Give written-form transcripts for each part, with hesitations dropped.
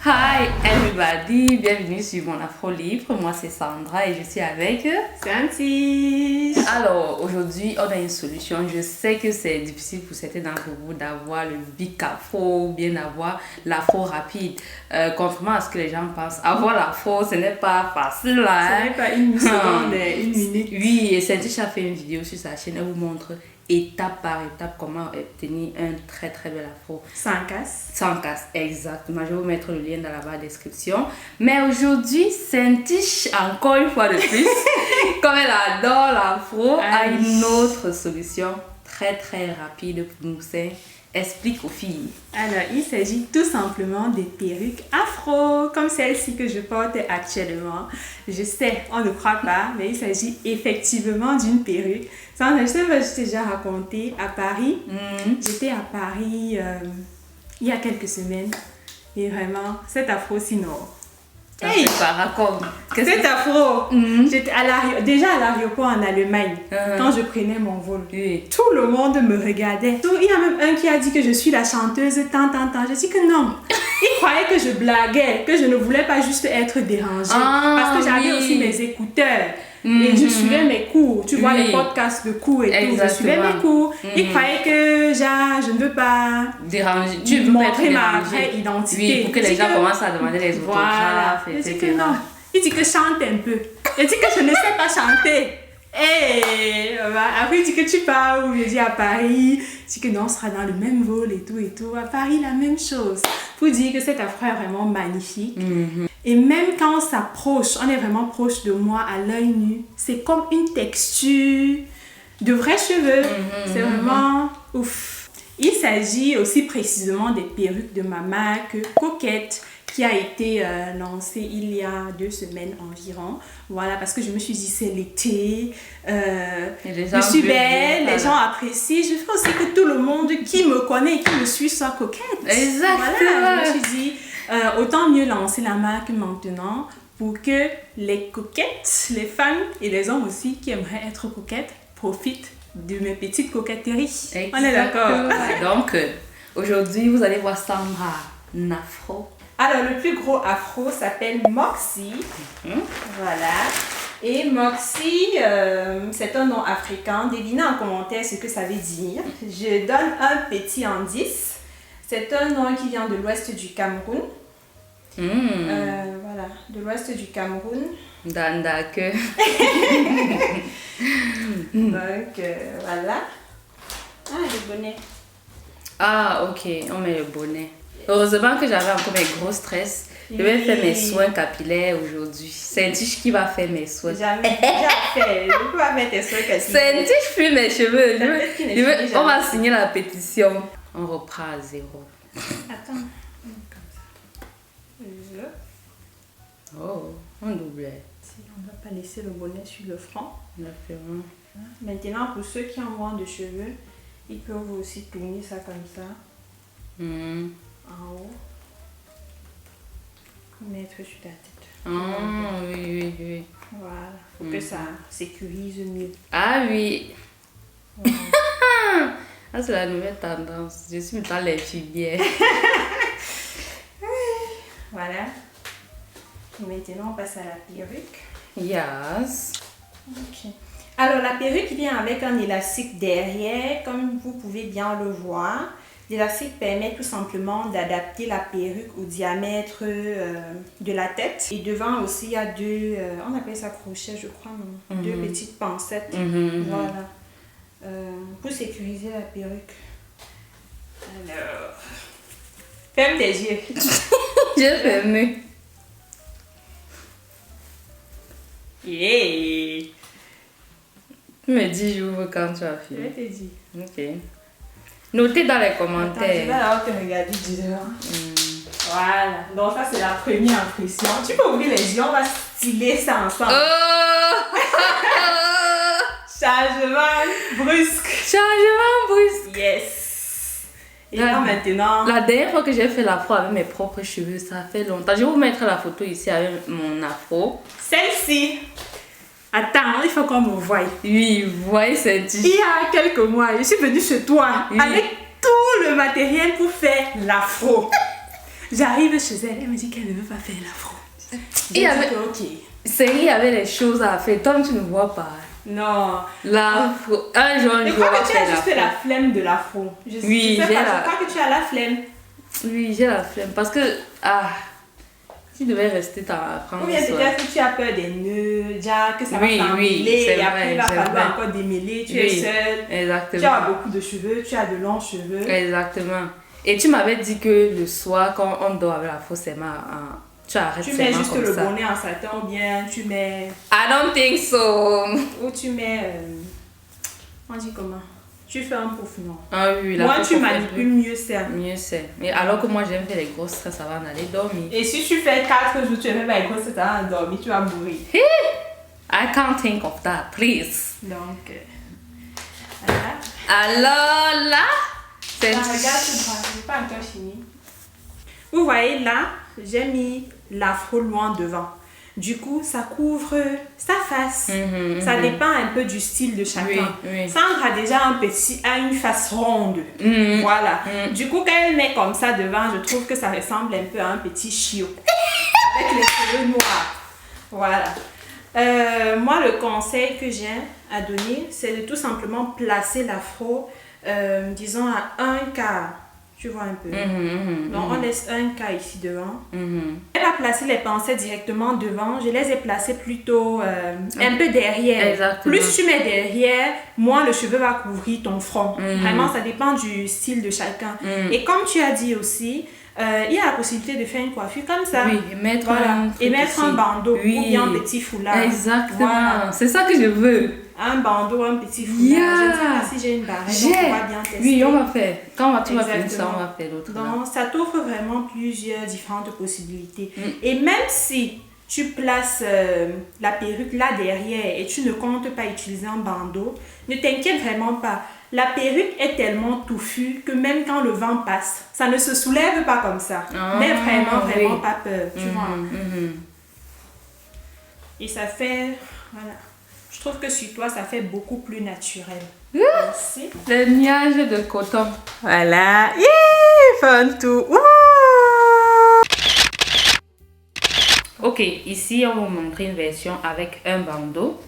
Hi everybody, bienvenue sur mon Afro Libre. Moi c'est Sandra et je suis avec Santi. Alors aujourd'hui on a une solution. Je sais que c'est difficile pour certains d'entre vous d'avoir le big afro ou bien d'avoir l'afro rapide. Contrairement à ce que les gens pensent, avoir l'afro ce n'est pas facile là. Ce n'est pas une seconde, une minute. Oui, et Santi a fait une vidéo sur sa chaîne, elle vous montre étape par étape comment obtenir un très très bel afro. Sans casse. Sans casse, exactement. Je vais vous mettre le lien dans la barre de description. Mais aujourd'hui, Santi, encore une fois de plus, comme elle adore l'afro, a une autre solution très très rapide pour nous. Explique aux filles. Alors, il s'agit tout simplement des perruques afro, comme celle-ci que je porte actuellement. Je sais, on ne croit pas, mais il s'agit effectivement d'une perruque. Ça, je sais pas, je t'ai déjà raconté à Paris. J'étais à Paris il y a quelques semaines. Et vraiment, cet afro, sinon. Hey, raconte. Cet afro, j'étais déjà à l'aéroport en Allemagne, quand je prenais mon vol. Tout le monde me regardait. Il y a même un qui a dit que je suis la chanteuse tant. Je dis que non. Il croyait que je blaguais, que je ne voulais pas juste être dérangée. Parce que j'avais aussi mes écouteurs. Et je suivais mes cours, tu vois, les podcasts de cours et tout. Je suivais mes cours. Il croyait que je ne veux pas déranger. Tu veux montrer ma vraie identité. Oui, pour que les gens commencent à demander les autographes. Voilà. Il dit que non. Il dit que chante un peu. Il dit que je ne sais pas chanter. Et après, il dit que tu pars où? Je dis à Paris. Il dit que non, on sera dans le même vol et tout. À Paris, la même chose. Pour dire que cet afro est vraiment magnifique. Et même quand on s'approche, on est vraiment proche de moi à l'œil nu. C'est comme une texture de vrais cheveux. C'est vraiment ouf. Il s'agit aussi précisément des perruques de ma marque Coquette, qui a été lancée il y a 2 semaines environ. Voilà, parce que je me suis dit, c'est l'été, je suis belle, les gens apprécient. Je veux aussi que tout le monde qui me connaît et qui me suit soit coquette. Exactement. Voilà, je me suis dit, autant mieux lancer la marque maintenant pour que les coquettes, les femmes et les hommes aussi qui aimeraient être coquettes profitent de mes petites coquetteries. Exactement. On est d'accord. Donc, aujourd'hui, vous allez voir Sandra Afro. Alors, le plus gros afro s'appelle Moxie. Voilà. Et Moxie, c'est un nom africain. Devinez en commentaire ce que ça veut dire. Je donne un petit indice. C'est un nom qui vient de l'ouest du Cameroun. Voilà, de l'ouest du Cameroun. Dandake. Donc, voilà. Ah, le bonnet. Ah, ok, on met le bonnet. Heureusement que j'avais encore mes gros stress. Je vais faire mes soins capillaires aujourd'hui. C'est Santi qui va faire mes soins. Jamais fait. Je peux pas mettre tes soins capillaires. Santi, je fuis mes cheveux. On va signer la pétition. On reprend à zéro. Attends. Comme ça. Oh, on doublait. On ne va pas laisser le bonnet sur le front. D'accord. Maintenant, pour ceux qui ont moins de cheveux, ils peuvent aussi tourner ça comme ça. En haut. Mettre sur ta tête. Oui. Voilà. Pour que ça sécurise mieux. Ah oui. Ah, c'est la nouvelle tendance. Je suis dans les filières. Voilà. Et maintenant, on passe à la perruque. Yes. Ok. Alors, la perruque vient avec un élastique derrière, comme vous pouvez bien le voir. L'élastique permet tout simplement d'adapter la perruque au diamètre de la tête. Et devant aussi, il y a deux, on appelle ça crochet, je crois, non? 2 petites pincettes. Voilà. Pour sécuriser la perruque. Alors, ferme tes yeux. J'ai fermé. Yeah! Tu me dis j'ouvre quand tu as Je fini. te dis. Ok. Notez dans les Attends, je commentaires. vais alors te regarder dedans. Voilà. Donc ça, c'est la première impression. Tu peux ouvrir les yeux, on va styler ça ensemble. Oh! Changement brusque. Changement brusque. Yes. Et là maintenant... La dernière fois que j'ai fait l'afro avec mes propres cheveux, ça fait longtemps. Je vais vous mettre la photo ici avec mon afro. Celle-ci. Attends, il faut qu'on me voie. Oui, vous voyez cette Il y a quelques mois, je suis venue chez toi avec tout le matériel pour faire l'afro. J'arrive chez elle, elle me dit qu'elle ne veut pas faire l'afro. Il y avait... Ok. Il y avait des choses à faire. Toi, tu ne vois pas. Non. L'afro. Un jour, Je crois que tu as juste la flemme de l'afro. Oui, je crois que tu as la flemme. Oui, j'ai la flemme. Parce que, tu devais rester apprendre. Ou bien peut-être que tu as peur des nœuds, déjà que ça va s'emmêler et après il va falloir encore démêler. Tu es seule. Exactement. Tu as beaucoup de cheveux, tu as de longs cheveux. Exactement. Et tu m'avais dit que le soir, quand on dort avec la fausse, c'est tu arrêtes tu mets juste le bonnet en satin ou bien tu mets... I don't think so. Ou tu mets... on dit comment? Tu fais un pouf, non? Ah oui, moi, tu manipules mieux c'est. Mieux c'est. Mais alors que moi, j'aime faire les grosses tresses, ça va en aller dormir. Et si tu fais 4 jours, tu fais les grosses tresses, ça va en dormir, tu vas mourir. I can't think of that, please. Donc, alors là, c'est... regarde ce bras, je n'ai pas encore fini. Vous voyez là, j'ai mis l'afro loin devant. Du coup, ça couvre sa face. Ça dépend un peu du style de chacun. Sandra a déjà une face ronde. Voilà. Du coup, quand elle met comme ça devant, je trouve que ça ressemble un peu à un petit chiot. Avec les cheveux noirs. Voilà. Moi, le conseil que j'ai à donner, c'est de tout simplement placer l'afro, disons, à 1/4. Tu vois un peu. Donc, on laisse 1/4 ici devant. Elle a placé les pincettes directement devant. Je les ai placés plutôt un peu derrière. Exactement. Plus tu mets derrière, moins le cheveu va couvrir ton front. Vraiment, ça dépend du style de chacun. Et comme tu as dit aussi, il y a la possibilité de faire une coiffure comme ça. Oui, et mettre un bandeau ou bien un petit foulard. Exactement. Voilà. C'est ça que je veux. Un bandeau, un petit foulard. Je ne sais pas si j'ai une barrette, donc on va bien tester. Oui, on va faire. Quand tu vas faire ça, on va faire l'autre. Donc, ça t'offre vraiment plusieurs différentes possibilités. Et même si tu places la perruque là derrière et tu ne comptes pas utiliser un bandeau, ne t'inquiète vraiment pas. La perruque est tellement touffue que même quand le vent passe, ça ne se soulève pas comme ça. Mais vraiment pas peur, tu vois. Et ça fait... Voilà. Je trouve que sur toi, ça fait beaucoup plus naturel. Merci. Le nuage de coton. Voilà. Fun tout. Ok, ici, on va vous montrer une version avec un bandeau.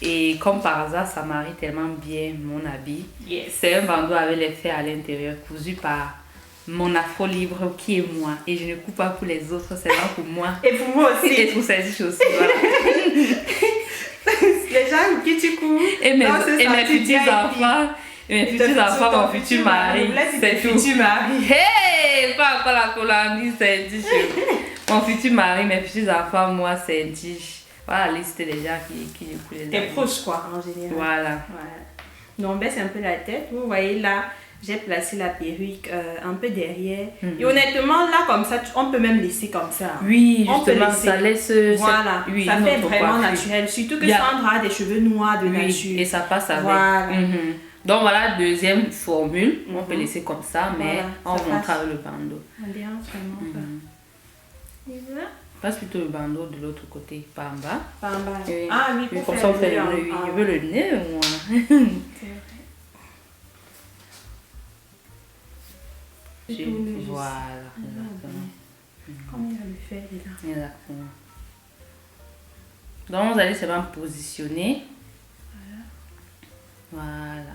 Et comme par hasard, ça marie tellement bien mon habit. C'est un bandeau avec les fers à l'intérieur, cousu par mon afro libre qui est moi. Et je ne coupe pas pour les autres, c'est là pour moi. Et pour moi aussi. Et pour celle-ci aussi, voilà. Les gens qui tu cours. Et mes petits-enfants. Mes petits-enfants, mon futur mari. C'est tout. Futur mari. Hey! Pas encore la Colombie, c'est un tige. Mon futur mari, mes petits-enfants, moi, c'est un tige. Voilà la liste des gens qui écoutent les T'es proche, quoi, en général. Voilà. Donc, baisse un peu la tête. Vous voyez là, j'ai placé la perruque un peu derrière. Et honnêtement, là, comme ça, on peut même laisser comme ça. Oui, justement, ça laisse... Voilà, oui, ça fait vraiment naturel. Surtout que Sandra a des cheveux noirs de nature. Et ça passe avec. Voilà. Donc voilà, deuxième formule. On peut laisser comme ça, mais on montre avec le bandeau. On dérange vraiment pas. Et voilà. Passe plutôt le bandeau de l'autre côté, par en bas. Par en bas. Oui. Ah oui, pour comme faire ça on fait le nœud. nœud. Je veux le nœud, moi. Voilà, exactement. Comme il a le fait déjà. Exactement. Donc vous allez seulement positionner. Voilà.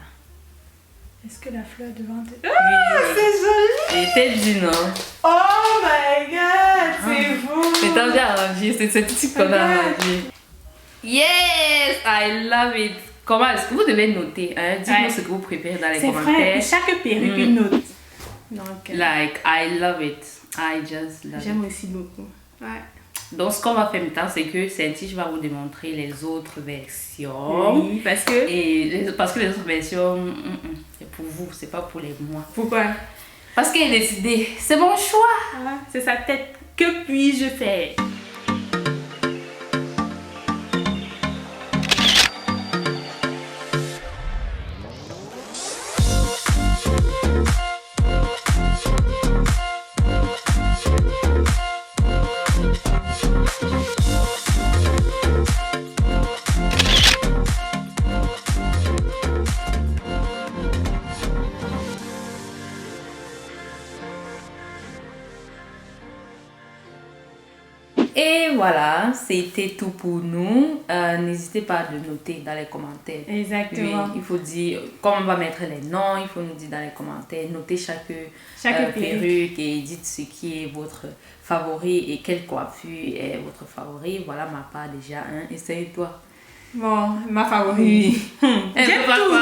Est-ce que la fleur devant te... Ah, c'est joli! Et t'es dit non. Oh my god, c'est beau! C'est tant bien arrangé, c'est ce petit qu'on a arrangé. Yes, I love it. Comment est-ce que vous devez noter? Hein? Dites-moi ce que vous préférez dans les commentaires. C'est vrai, chaque perruque une note. Donc, like, I love it. I just love it. J'aime aussi beaucoup. Ouais. Donc, ce qu'on va faire maintenant, c'est que Saint-Tige va vous démontrer les autres versions. Oui, parce que... Parce que les autres versions, c'est pour vous, c'est pas pour les moi. Pourquoi? Parce qu'elle a décidé, c'est mon choix. C'est sa tête. Que puis-je faire? Et voilà, c'était tout pour nous. N'hésitez pas à le noter dans les commentaires. Exactement. Oui, il faut dire, comme on va mettre les noms, il faut nous dire dans les commentaires, notez chaque perruque et dites ce qui est votre favori et quelle coiffure est votre favori. Voilà ma part déjà. Essaye-toi. Bon, ma favorite. J'aime tout.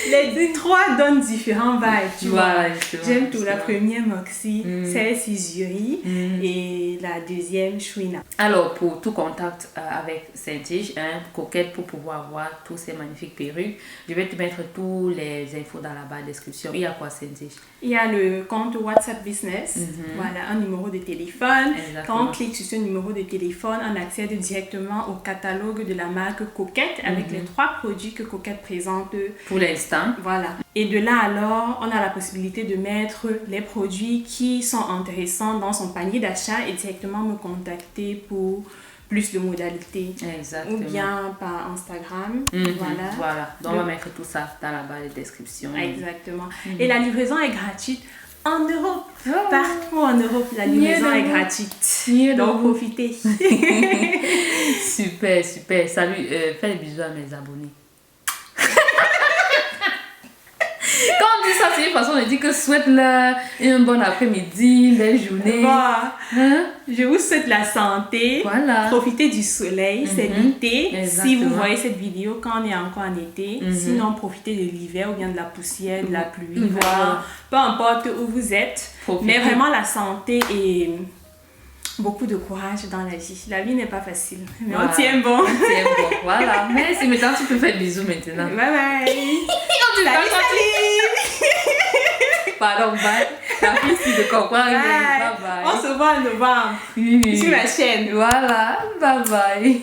Les trois donnent différents vibes, tu vois. J'aime tout. La première, Moxie, celle-ci, Zuri, et la deuxième, Chouina. Alors, pour tout contact avec Saint-Tige, Coquette, pour pouvoir voir tous ces magnifiques perruques, je vais te mettre tous les infos dans la barre de description. Il y a quoi, Saint-Tige? Il y a le compte WhatsApp Business, voilà, un numéro de téléphone. Exactement. Quand on clique sur ce numéro de téléphone, on accède directement au catalogue de la marque Coquette avec les 3 produits que Coquette présente pour l'instant. Voilà. Et de là alors, on a la possibilité de mettre les produits qui sont intéressants dans son panier d'achat et directement me contacter pour plus de modalités. Exactement. Ou bien par Instagram. Voilà. Donc on va mettre tout ça dans la barre de description. Exactement. Et la livraison est gratuite en Europe. Partout en Europe, la livraison est gratuite. Donc profitez. Super. Salut, fais des bisous à mes abonnés. Quand on dit ça, c'est une façon de dire que souhaite-leur un bon après-midi, une belle journée. Je vous souhaite la santé. Voilà. Profitez du soleil, c'est l'été. Exactement. Si vous voyez cette vidéo quand on est encore en été. Sinon, profitez de l'hiver ou bien de la poussière, de la pluie. Voilà. Peu importe où vous êtes. Mais vraiment la santé et beaucoup de courage dans la vie. La vie n'est pas facile. Mais on tient bon. Voilà. Merci. Maintenant, tu peux faire bisous maintenant. Bye bye. Salut. Pardon, bye. La fille de comprendre. Bye bye. On se voit en novembre sur la chaîne. Voilà. Bye bye.